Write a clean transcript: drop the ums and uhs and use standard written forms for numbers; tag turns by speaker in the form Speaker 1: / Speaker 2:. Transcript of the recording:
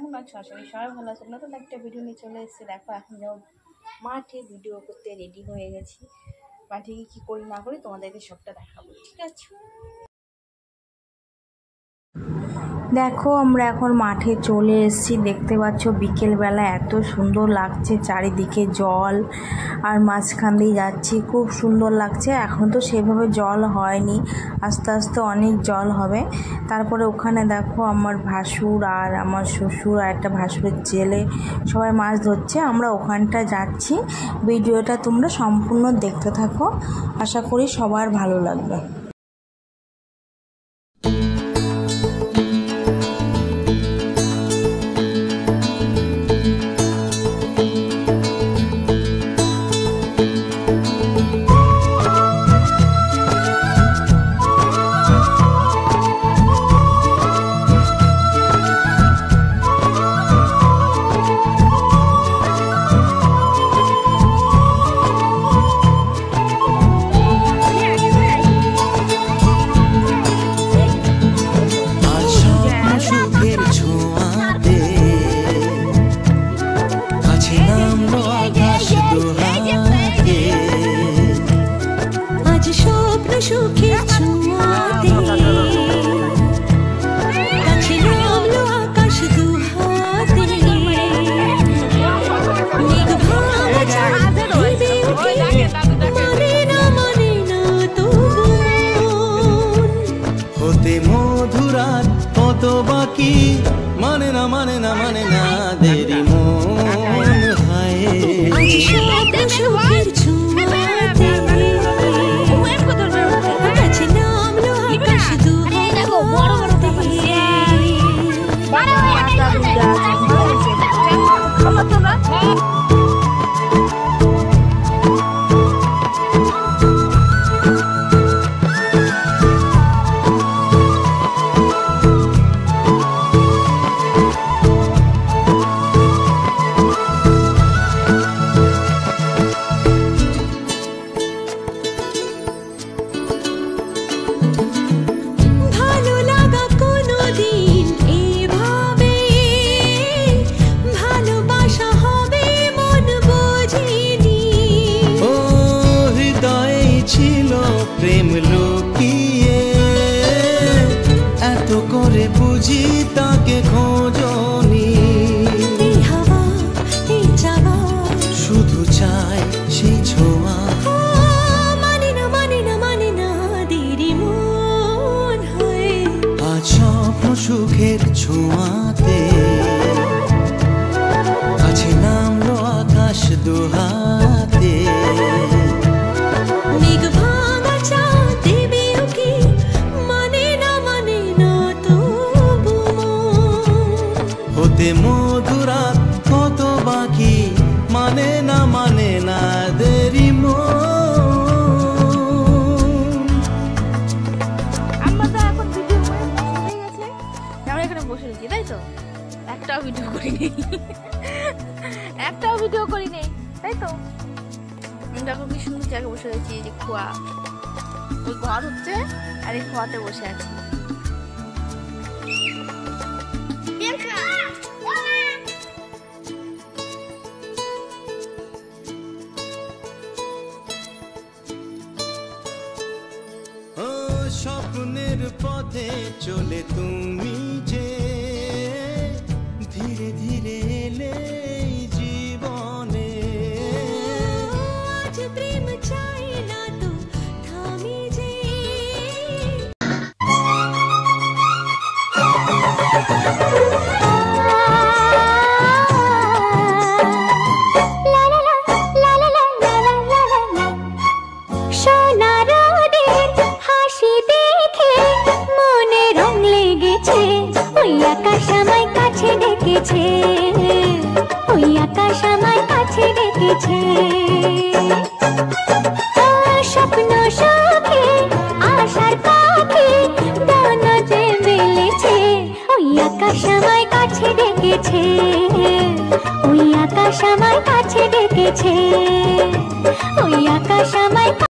Speaker 1: কেমন আছো? আশা করি সবাই ভালো আছো। নতুন একটা ভিডিও নিয়ে চলে এসেছি। দেখো এখন যাও মাঠে ভিডিও করতে রেডি হয়ে গেছি। মাঠে গিয়ে কী করি না করি তোমাদেরকে সবটা দেখাবো, ঠিক আছে? দেখো আমরা এখন মাঠে চলে এসেছি। দেখতে পাচ্ছ বিকেলবেলা এত সুন্দর লাগছে, চারিদিকে জল আর মাঝখান দিয়ে যাচ্ছি, খুব সুন্দর লাগছে। এখন তো সেভাবে জল হয়নি, আস্তে আস্তে অনেক জল হবে। তারপরে ওখানে দেখো আমার ভাসুর আর আমার শ্বশুর আর একটা ভাসুরের ছেলে সবাই মাছ ধরছে। আমরা ওখানটা যাচ্ছি। ভিডিওটা তোমরা সম্পূর্ণ দেখতে থাকো, আশা করি সবার ভালো লাগবে।
Speaker 2: মধুরাত কত বাকি মানে না মানে না মানে না দেরি মন হায় প্রেম লুকিয়ে এত করে বুঝি তাকে খোঁজনি, শুধু চাই সেই ছোঁয়া। মানে না মানে না মানে না দেরি মন হয়ে আজ স্বপ্ন সুখের ছোঁয়াতে কাছে নামলো আকাশ দুহাতে। মধুরাত কত বাকি মানে না দেরি
Speaker 1: আমরা তো এখন ভিডিও করে হয়ে গেছে, আমরা এখানে বসে আছি, তাই তো? একটাও ভিডিও করি নেই, একটাও ভিডিও করি নেই, তাই তো? দেখো কি সুন্দর জায়গায় বসে আছি, এই যে খোয়া, ওই ঘর হচ্ছে আর এই খোয়াতে বসে আছি।
Speaker 2: স্বপ্নের পথে চলে তুমি যে ধীরে ধীরে এলে জীবনে, আজ প্রেম চাই না তো থামি যে।
Speaker 3: ওই আকাশ আমায় কাছে ডেকেছে, স্বপ্ন সুখে আশার পাখি ডানা যে মেলেছে। ওই আকাশ আমায় কাছে ডেকেছে, ওই আকাশ আমায় কাছে ডেকেছে, ওই আকাশ আমায়।